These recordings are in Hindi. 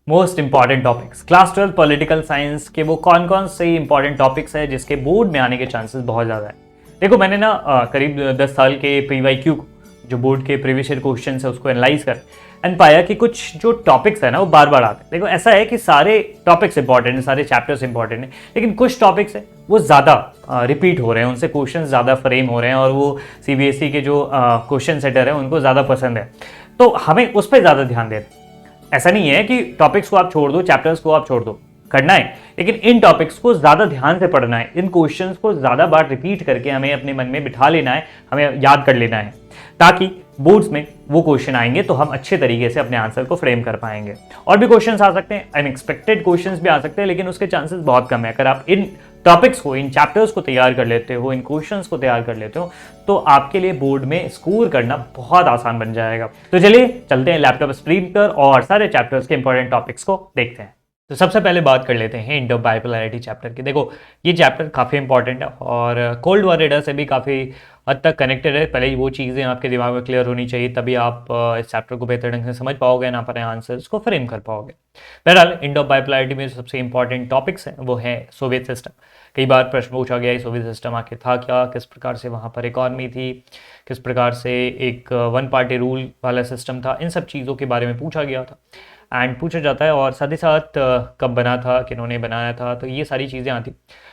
Most important topics class 12 political science के वो कौन कौन से इंपॉर्टेंट टॉपिक्स है जिसके बोर्ड में आने के चांसेस बहुत ज़्यादा है। देखो मैंने ना करीब 10 साल के PYQ जो बोर्ड के प्रीवियस ईयर क्वेश्चन है उसको एनालाइज कर एंड पाया कि कुछ जो टॉपिक्स है ना वो बार बार आते हैं। देखो ऐसा है कि सारे टॉपिक्स इंपॉर्टेंट हैं, सारे चैप्टर्स इंपॉर्टेंट हैं, लेकिन कुछ टॉपिक्स हैं वो ज़्यादा रिपीट हो रहे हैं, उनसे क्वेश्चन ज़्यादा फ्रेम हो रहे हैं और वो CBSE के जो क्वेश्चन सेटर है उनको ज़्यादा पसंद है, तो हमें उस पर ज़्यादा ध्यान देना। ऐसा नहीं है कि टॉपिक्स को आप छोड़ दो, चैप्टर्स को आप छोड़ दो, करना है, लेकिन इन टॉपिक्स को ज्यादा ध्यान से पढ़ना है, इन क्वेश्चंस को ज्यादा बार रिपीट करके हमें अपने मन में बिठा लेना है, हमें याद कर लेना है, ताकि बोर्ड्स में वो क्वेश्चन आएंगे तो हम अच्छे तरीके से अपने आंसर को फ्रेम कर पाएंगे। और भी क्वेश्चंस आ सकते हैं, अनएक्सपेक्टेड क्वेश्चंस भी आ सकते हैं, लेकिन उसके चांसेस बहुत कम है। अगर आप इन टॉपिक्स को, इन चैप्टर्स को तैयार कर लेते हो, इन क्वेश्चंस को तैयार कर लेते हो, तो आपके लिए बोर्ड में स्कोर करना बहुत आसान बन जाएगा। तो चलिए चलते हैं लैपटॉप स्क्रीन पर और सारे चैप्टर्स के इंपॉर्टेंट टॉपिक्स को देखते हैं। तो सबसे पहले बात कर लेते हैं इंडो बाइपोलैरिटी चैप्टर की। देखो ये चैप्टर काफ़ी इंपॉर्टेंट है और कोल्ड वॉर एरा से भी काफ़ी हद तक कनेक्टेड है। पहले वो चीज़ें आपके दिमाग में क्लियर होनी चाहिए, तभी आप इस चैप्टर को बेहतर ढंग से समझ पाओगे, ना अपने आंसर्स को फ्रेम कर पाओगे। बहरहाल इंडो बाइपोलैरिटी में सबसे इंपॉर्टेंट टॉपिक्स हैं वो है सोवियत सिस्टम। कई बार प्रश्न पूछा गया है सोवियत सिस्टम आखिर था क्या, किस प्रकार से वहाँ पर इकॉनमी थी, किस प्रकार से एक वन पार्टी रूल वाला सिस्टम था, इन सब चीज़ों के बारे में पूछा गया था एंड पूछा जाता है। और साथ ही साथ कब बना था, किन्होंने बनाया था, तो ये सारी चीज़ें आती।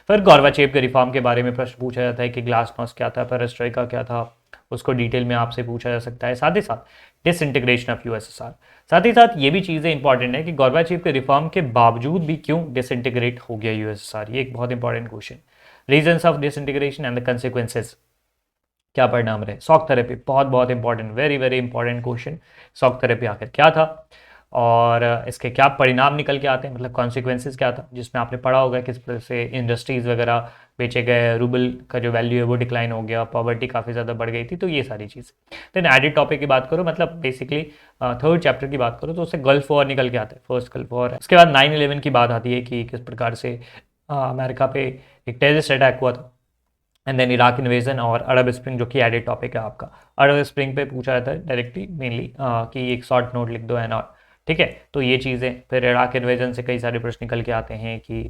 फिर गोर्बाचेव के रिफॉर्म के बारे में प्रश्न पूछा जाता है कि ग्लासनोस्ट क्या था, पेरेस्ट्रोइका क्या था, उसको डिटेल में आपसे पूछा जा सकता है। साथ ही साथ डिसइंटीग्रेशन ऑफ USSR। साथ ही साथ ये भी चीज़ें इंपॉर्टेंट है कि गोर्बाचेव के रिफॉर्म के बावजूद भी क्यों डिसइंटीग्रेट हो गया USSR, ये एक बहुत important question. Reasons of disintegration and the consequences, क्या परिणाम रहे। शॉक थेरेपी बहुत बहुत important, very very important question. Shock therapy आखिर क्या था और इसके क्या परिणाम निकल के आते हैं, मतलब कॉन्सिक्वेंसेज क्या था, जिसमें आपने पढ़ा होगा किस तरह से इंडस्ट्रीज़ वगैरह बेचे गए, रूबल का जो वैल्यू है वो डिक्लाइन हो गया, पॉवर्टी काफ़ी ज़्यादा बढ़ गई थी, तो ये सारी चीज़ें। देन एडिड टॉपिक की बात करो, मतलब बेसिकली थर्ड चैप्टर की बात करो तो उससे गल्फ वॉर निकल के आता है, फर्स्ट गल्फ वॉर है। उसके बाद 9/11 की बात आती है कि किस प्रकार से अमेरिका पे एक टेररिस्ट अटैक हुआ था, एंड देन इराक इन्वेजन और अरब स्प्रिंग जो कि एडेड टॉपिक है आपका। अरब स्प्रिंग पे पूछा जाता है डायरेक्टली मेनली कि एक शॉर्ट नोट लिख दो एंड और, ठीक है, तो ये चीज़ें। फिर इराक इन्वेजन से कई सारे प्रश्न निकल के आते हैं कि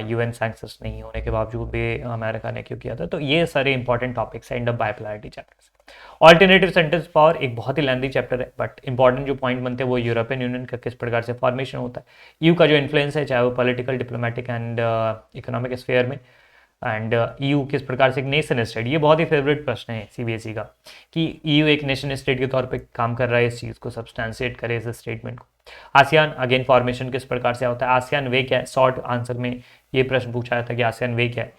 UN सैंक्शंस नहीं होने के बावजूद भी अमेरिका ने क्यों किया था, तो ये सारे इंपॉर्टेंट टॉपिक्स हैं Indo bipolarity chapters. Alternative sentence power एक बहुत ही लेंथी चैप्टर है, बट इंपॉर्टेंट जो पॉइंट बनते हैं वो यूरोपियन यूनियन का किस प्रकार से फॉर्मेशन होता है, EU का जो इन्फ्लुएंस है चाहे वो political, diplomatic and economic sphere में, एंड EU किस प्रकार से एक नेशन स्टेट, ये बहुत ही फेवरेट प्रश्न है CBSE का कि EU एक नेशन स्टेट के तौर पे काम कर रहा है, इस चीज़ को सब्सटेंशिएट करे इस स्टेटमेंट को। आसियान अगेन फॉर्मेशन किस प्रकार से होता है, आसियान वे क्या है, शॉर्ट आंसर में ये प्रश्न पूछा जाता है कि आसियान वे क्या है।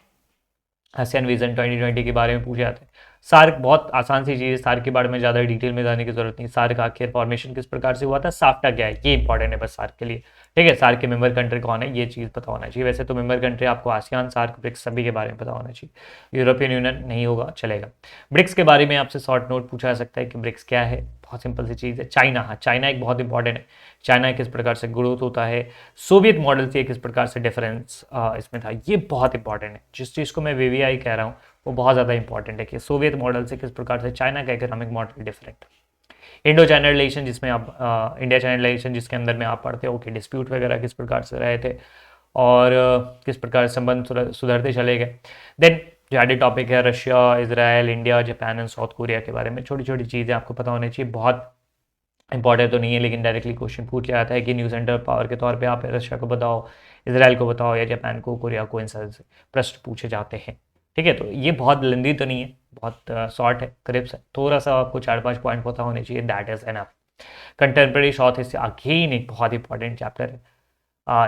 आसियान विजन 2020 के बारे में पूछे जाते हैं। सार्क बहुत आसान सी चीज़ है, सार्क के बारे में ज़्यादा डिटेल में जाने की जरूरत नहीं। सार्क आखिर फॉर्मेशन किस प्रकार से हुआ था, साफ्टा क्या है, ये इंपॉर्टेंट है बस सार्क के लिए, ठीक है। सार्क के मेंबर कंट्री कौन है, ये चीज़ पता होना चाहिए। वैसे तो मेंबर कंट्री आपको आसियान, सार्क, ब्रिक्स सभी के बारे में पता होना चाहिए। यूरोपियन यूनियन नहीं होगा चलेगा। ब्रिक्स के बारे में आपसे शॉर्ट नोट पूछा जा सकता है कि ब्रिक्स क्या है, बहुत सिंपल सी चीज़ है। चाइना, हाँ चाइना एक बहुत इंपॉर्टेंट है, चाइना किस प्रकार से ग्रोथ होता है, सोवियत मॉडल से किस प्रकार से डिफरेंस इसमें था, ये बहुत इंपॉर्टेंट है। जिस चीज़ को मैं VVI कह रहा हूँ वो बहुत ज़्यादा इंपॉर्टेंट है कि सोवियत मॉडल से किस प्रकार से चाइना का economic model different. Indo China relation जिसमें आप इंडिया चाइना रिलेशन जिसके अंदर में आप पढ़ते हो कि डिस्प्यूट वगैरह किस प्रकार से रहे थे और किस प्रकार से संबंध सुधरते चले गए। देन जो एडिड टॉपिक है Russia, Israel, India, Japan and south Korea के बारे में छोटी छोटी चीज़ें आपको पता होनी चाहिए। बहुत इंपॉर्टेंट तो नहीं है लेकिन डायरेक्टली क्वेश्चन पूछ जाता है कि न्यू सेंटर पावर के तौर पे आप रशिया को बताओ, इसराइल को बताओ या जापान को, कोरिया को, इन से प्रश्न पूछे जाते हैं, ठीक है। तो ये बहुत लेंदी तो नहीं है, बहुत शॉर्ट है, क्रिप्स है, थोड़ा सा आपको 4-5 पॉइंट पता होने चाहिए, that is enough. Contemporary south Asia again एक बहुत इंपॉर्टेंट चैप्टर है,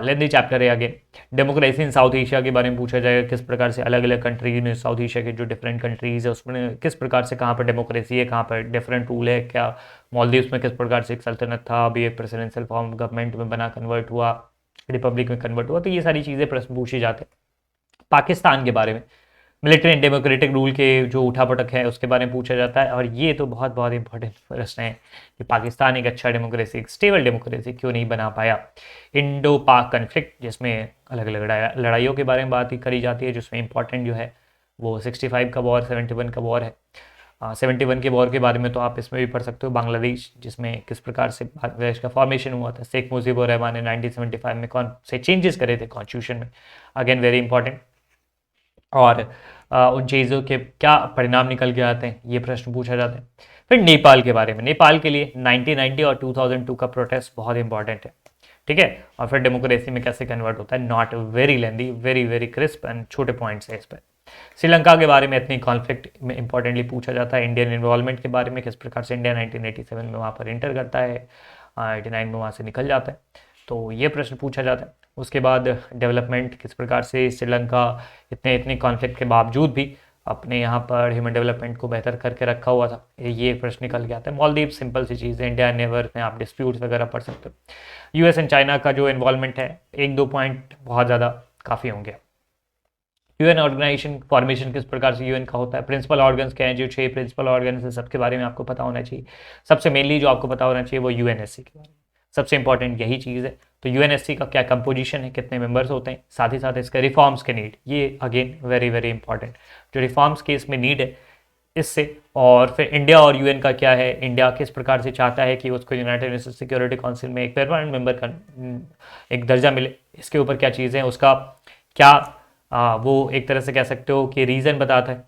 लेंदी चैप्टर है again. Democracy in south Asia के बारे में पूछा जाएगा, किस प्रकार से अलग अलग कंट्रीज में, साउथ एशिया के जो डिफरेंट कंट्रीज है उसमें किस प्रकार से कहाँ पर डेमोक्रेसी है, कहाँ पर डिफरेंट रूल है, क्या मालदीव्स में किस प्रकार से एक सल्तनत था, अभी एक प्रेसिडेंशियल फॉर्म गवर्नमेंट में बना कन्वर्ट हुआ, रिपब्लिक में कन्वर्ट हुआ, तो ये सारी चीज़ें प्रश्न पूछे जाते हैं। पाकिस्तान के बारे में मिलिट्री एंड डेमोक्रेटिक रूल के जो उठापटक है उसके बारे में पूछा जाता है, और ये तो बहुत बहुत इंपॉर्टेंट प्रश्न है कि पाकिस्तान एक अच्छा डेमोक्रेसी, एक स्टेबल डेमोक्रेसी क्यों नहीं बना पाया। इंडो पाक कन्फ्लिक्ट जिसमें अलग अलग लड़ाइयों के बारे में बात करी जाती है, जिसमें इंपॉर्टेंट जो है वो 65 का वॉर, 71 का वॉर है। 71 के वॉर के बारे में तो आप इसमें भी पढ़ सकते हो, बांग्लादेश जिसमें किस प्रकार से बांग्लादेश का फॉर्मेशन हुआ था, शेख मुजीबुर रहमान ने 1975 में कौन से चेंजेस करे थे कॉन्स्टिट्यूशन में, अगेन वेरी इंपॉर्टेंट। और उन चीज़ों के क्या परिणाम निकल के आते हैं, ये प्रश्न पूछा जाता है। फिर नेपाल के बारे में, नेपाल के लिए 1990 और 2002 का प्रोटेस्ट बहुत इंपॉर्टेंट है, ठीक है। और फिर डेमोक्रेसी में कैसे कन्वर्ट होता है, not very lengthy, very very crisp and छोटे पॉइंट्स है इस पर। श्रीलंका के बारे में एथनिक कॉन्फ्लिक्ट में इंपॉर्टेंटली पूछा जाता है। इंडियन इन्वॉल्वमेंट के बारे में, किस प्रकार से इंडिया 1987 में वहाँ पर इंटर करता है, 89 में वहाँ से निकल जाता है, तो ये प्रश्न पूछा जाता है। उसके बाद डेवलपमेंट, किस प्रकार से श्रीलंका इतने एथनिक कॉन्फ्लिक्ट के बावजूद भी अपने यहाँ पर ह्यूमन डेवलपमेंट को बेहतर करके रखा हुआ था, ये प्रश्न निकल के आता है। मालदीव सिंपल सी चीज़ है, इंडिया नेवर में आप डिस्प्यूट्स वगैरह पढ़ सकते हो। यूएस एंड चाइना का जो इन्वॉल्वमेंट है, एक दो पॉइंट बहुत ज़्यादा काफ़ी होंगे। यूएन ऑर्गेनाइजेशन फॉर्मेशन किस प्रकार से यूएन का होता है, प्रिंसिपल ऑर्गन्स क्या हैं, जो 6 प्रिंसिपल ऑर्गन्स हैं सबके बारे में आपको पता होना चाहिए। सबसे मेनली जो आपको पता होना चाहिए वो यूएनएससी के बारे में, सबसे इंपॉर्टेंट यही चीज़ है। तो यूएनएससी का क्या कंपोजिशन है, कितने मेंबर्स होते हैं, साथ ही साथ इसके रिफॉर्म्स के नीड, ये अगेन वेरी वेरी इंपॉर्टेंट, जो रिफॉर्म्स के इसमें नीड है इससे। और फिर इंडिया और यूएन का क्या है, इंडिया किस प्रकार से चाहता है कि उसको यूनाइटेड नेशंस सिक्योरिटी काउंसिल में एक परमानेंट मेंबर का एक दर्जा मिले, इसके ऊपर क्या चीज़ें हैं, उसका क्या वो एक तरह से कह सकते हो कि रीज़न बताता है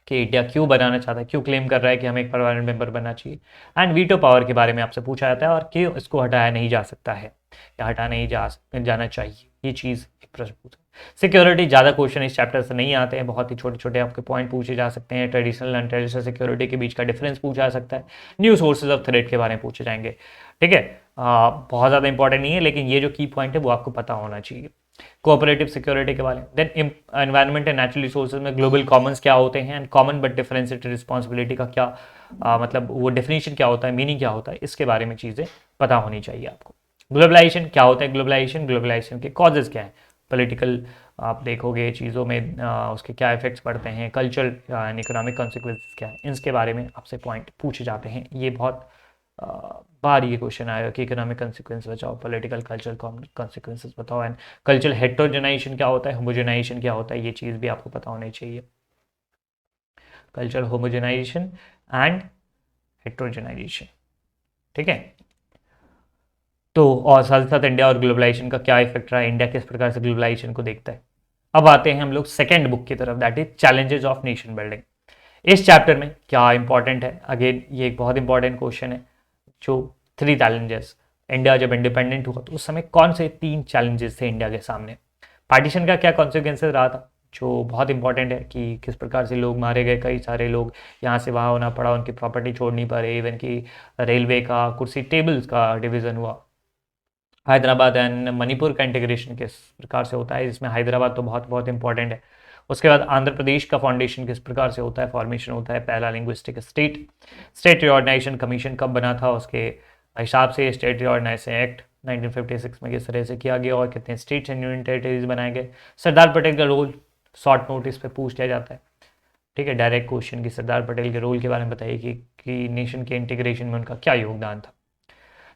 कि इंडिया क्यों बनाना चाहता है, क्यों क्लेम कर रहा है कि हमें एक परमानेंट मेंबर बनना चाहिए। एंड वीटो पावर के बारे में आपसे पूछा जाता है और क्यों इसको हटाया नहीं जा सकता है या हटा नहीं जाना चाहिए, ये चीज़ एक प्रश्न पूछा। सिक्योरिटी, ज़्यादा क्वेश्चन इस चैप्टर से नहीं आते हैं, बहुत ही छोटे छोटे आपके पॉइंट पूछे जा सकते हैं। ट्रेडिशनल एंड ट्रेडिशनल सिक्योरिटी के बीच का डिफरेंस पूछा जा सकता है। न्यू सोर्सेज ऑफ थ्रेट के बारे में पूछे जाएंगे, ठीक है। बहुत ज़्यादा इंपॉर्टेंट नहीं है, लेकिन ये जो की पॉइंट है वो आपको पता होना चाहिए। कोऑपरेटिव सिक्योरिटी के बारे में, then environment and natural resources में ग्लोबल कॉमन्स क्या होते हैं, and common but differentiated responsibility का क्या मतलब वो डेफिनेशन क्या होता है, मीनिंग क्या होता है, इसके बारे में चीज़ें पता होनी चाहिए आपको। ग्लोबलाइजेशन क्या होता है, ग्लोबलाइजेशन के कॉजेज क्या है, पॉलिटिकल आप देखोगे चीज़ों में उसके क्या इफेक्ट्स पड़ते हैं, कल्चरल एंड इकोनॉमिक कॉन्सिक्वेंसेस क्या है, इसके बारे में आपसे पॉइंट पूछे जाते हैं। ये बहुत बार ये क्वेश्चन आएगा कि इकोनॉमिक कॉन्सिक्वेंस बताओ, पॉलिटिकल कल्चरल कॉन्सिक्वेंसेस बताओ, एंड कल्चरल हेटेरोजेनाइजेशन क्या होता है, होमोजेनाइजेशन क्या होता है, ये चीज़ भी आपको पता होनी चाहिए। कल्चरल होमोजेनाइजेशन एंड हेटेरोजेनाइजेशन, ठीक है। तो और साथ ही साथ इंडिया और ग्लोबलाइजेशन का क्या इफेक्ट रहा है, इंडिया किस प्रकार से ग्लोबलाइजेशन को देखता है। अब आते हैं हम लोग सेकेंड बुक की तरफ, that is challenges of nation building. इस चैप्टर में क्या इंपॉर्टेंट है, अगेन ये एक बहुत इंपॉर्टेंट क्वेश्चन है, जो 3 चैलेंजेस, इंडिया जब इंडिपेंडेंट हुआ तो उस समय कौन से 3 चैलेंजेस थे इंडिया के सामने, पार्टीशन का क्या कॉन्सिक्वेंसेस रहा था, जो बहुत इंपॉर्टेंट है कि किस प्रकार से लोग मारे गए, कई सारे लोग यहाँ से वहाँ होना पड़ा, उनकी प्रॉपर्टी छोड़नी पड़ी, इवन की रेलवे का कुर्सी टेबल्स का डिवीज़न हुआ, हैदराबाद एंड मणिपुर का इंटीग्रेशन किस प्रकार से होता है, जिसमें हैदराबाद तो बहुत बहुत इंपॉर्टेंट है। उसके बाद आंध्र प्रदेश का फाउंडेशन किस प्रकार से होता है, फॉर्मेशन होता है, पहला लिंग्विस्टिक स्टेट रिऑर्गनाइजेशन कमीशन कब बना था, उसके हिसाब से स्टेट रिऑर्गनाइजेशन एक्ट 1956 में किस तरह से किया गया, और कितने स्टेट्स एंड यूनियन टेरिटरीज बनाए गए। सरदार पटेल का रोल शॉर्ट नोटिस पे पूछ लिया जाता है, ठीक है, डायरेक्ट क्वेश्चन की सरदार पटेल के रोल के बारे में बताइए कि नेशन के इंटीग्रेशन में उनका क्या योगदान था।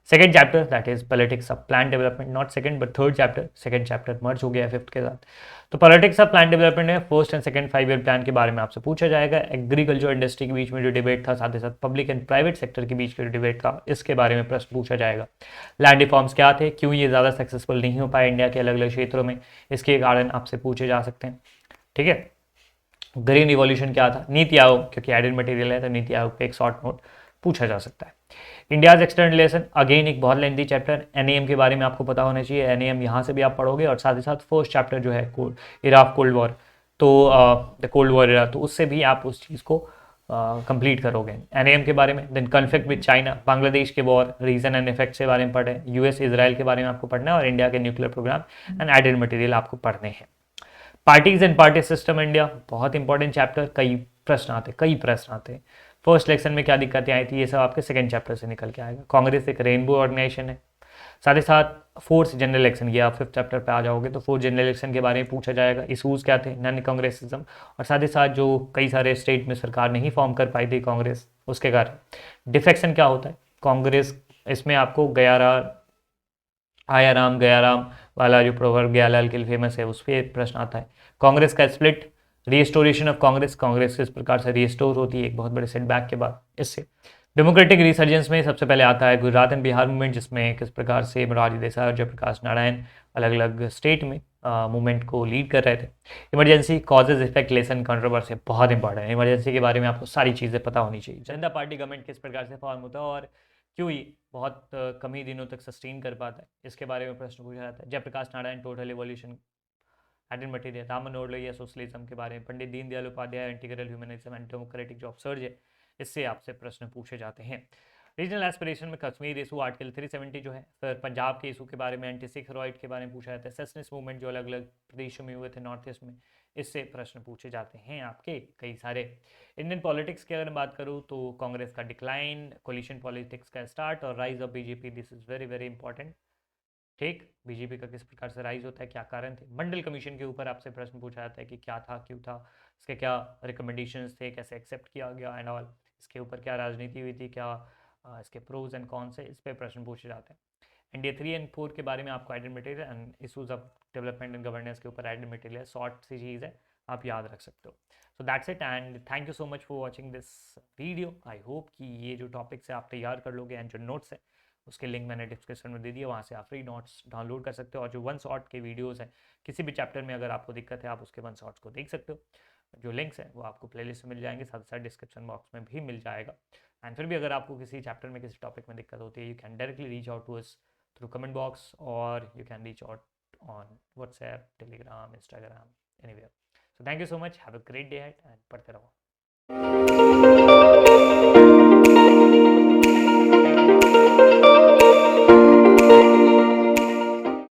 Second chapter that is politics of plan development, not second but third chapter, second chapter merge हो गया फिफ्थ के साथ। तो पॉलिटिक्स ऑफ प्लान डेवलपमेंट में first and second 5 year plan के बारे में आपसे पूछा जाएगा। एग्रीकल्चर इंडस्ट्री के बीच में जो डिबेट था, साथ ही साथ पब्लिक एंड प्राइवेट सेक्टर के बीच का जो डिबेट था, इसके बारे में प्रश्न पूछा जाएगा। लैंड रिफॉर्म्स क्या थे, क्यों ये ज़्यादा सक्सेसफुल नहीं हो पाए इंडिया के अलग अलग क्षेत्रों में, इसके कारण आपसे पूछे जा सकते हैं, ठीक है। ग्रीन रिवॉल्यूशन क्या था, नीति आयोग, क्योंकि एडेड मटेरियल है तो नीति आयोग पे एक शॉर्ट नोट पूछा जा सकता है। इंडियाज एक्सटर्नल रिलेशन, अगेन एक बहुत लेंथी चैप्टर, एनएएम के बारे में आपको पता होना चाहिए, एनएएम यहाँ से भी आप पढ़ोगे, और साथ ही साथ फर्स्ट चैप्टर जो है इरा ऑफ कोल्ड वॉर, तो द कोल्ड वॉर इरा, तो उससे भी आप उस चीज़ को कंप्लीट करोगे एनएएम के बारे में। Then conflict with China, Bangladesh के वॉर, रीजन एंड इफेक्ट के बारे में पढ़े, यूएस इजराइल के बारे में आपको पढ़ना है, और इंडिया के nuclear programme and added material आपको पढ़ने हैं। Parties and party system India, बहुत इंपॉर्टेंट चैप्टर, कई प्रश्न आते हैं। फर्स्ट इलेक्शन में क्या दिक्कतें आई थी, ये सब आपके सेकंड चैप्टर से निकल के आएगा। कांग्रेस एक रेनबो ऑर्गेनाइजेशन है, साथ ही साथ फोर्थ जनरल इलेक्शन, ये आप फिफ्थ चैप्टर पे आ जाओगे तो फोर्थ जनरल इलेक्शन के बारे में पूछा जाएगा। इशूज़ क्या थे, नन कांग्रेसिज्म, और साथ ही साथ जो कई सारे स्टेट में सरकार नहीं फॉर्म कर पाई थी कांग्रेस, उसके कारण। डिफेक्शन क्या होता है, कांग्रेस, इसमें आपको गया राम वाला जो प्रोवर्ब गयालाल के लिए फेमस है, उस पर प्रश्न आता है। कांग्रेस का split, restoration of Congress, Congress किस प्रकार से रीस्टोर होती है एक बहुत बड़े सेटबैक के बाद। इससे डेमोक्रेटिक रिसर्जेंस में सबसे पहले आता है गुजरात एंड बिहार मूवमेंट, जिसमें किस प्रकार से मोरारजी देसाई और जयप्रकाश नारायण अलग अलग स्टेट में मूवमेंट को लीड कर रहे थे। Emergency, causes, effect, lesson, controversy, बहुत इंपॉर्टेंट है। इमरजेंसी के बारे में आपको सारी चीज़ें पता होनी चाहिए। जनता पार्टी गवर्नमेंट किस प्रकार से फॉर्म होता है और क्यों ये बहुत कम ही दिनों तक सस्टेन कर पाता है, इसके बारे में प्रश्न पूछा जाता है। Jayaprakash Narayan, total evolution added material, Raman या सोशलिज्म के बारे में। Pandit Deendayal Upadhyaya, integral humanism and democratic जो अपसर्ज है, इससे आपसे प्रश्न पूछे जाते हैं। रीजनल एस्पिरेशन में कश्मीर इशू आर्टिकल 370 जो है, फिर पंजाब के इशू के बारे में, एंटी सिख रॉइट के बारे में पूछा जाता है। सेशनिस्ट मूवमेंट जो अलग अलग प्रदेशों में हुए थे नॉर्थ ईस्ट में, इससे प्रश्न पूछे जाते हैं आपके कई सारे। इंडियन पॉलिटिक्स की अगर मैं बात करूँ तो कांग्रेस का डिक्लाइन, कोलिशन पॉलिटिक्स का स्टार्ट और rise of BJP, this is very very important. ठीक, बीजेपी का किस प्रकार से राइज होता है, क्या कारण थे। मंडल कमीशन के ऊपर आपसे प्रश्न पूछा जाता है कि क्या था, क्यों था, इसके क्या रिकमेंडेशंस थे, कैसे एक्सेप्ट किया गया एंड ऑल, इसके ऊपर क्या राजनीति हुई थी, क्या इसके प्रोज एंड कॉन्स है, इस पर प्रश्न पूछे जाते हैं। इंडिया 3 एंड 4 के बारे में आपको added material and issues of development and governance के ऊपर एडेड मटेरियल, शॉर्ट सी चीज़ है, आप याद रख सकते हो। So that's it and thank you so much for watching this video. I hope कि ये जो टॉपिक्स है आप तैयार कर लोगे एंड जो नोट्स है उसके लिंक मैंने डिस्क्रिप्शन में दे दिया, वहाँ से आप फ्री नोट्स डाउनलोड कर सकते हो। और जो वन शॉट के वीडियोस हैं, किसी भी चैप्टर में अगर आपको दिक्कत है आप उसके वन शॉट्स को देख सकते हो। जो लिंक्स हैं वो आपको प्लेलिस्ट में मिल जाएंगे, साथ साथ डिस्क्रिप्शन बॉक्स में भी मिल जाएगा। एंड फिर भी अगर आपको किसी चैप्टर में किसी टॉपिक में दिक्कत होती है, you can directly reach out to us through comment box और you can reach out on WhatsApp, Telegram, Instagram, anywhere. So thank you so much, have a great day and पढ़ते रहो।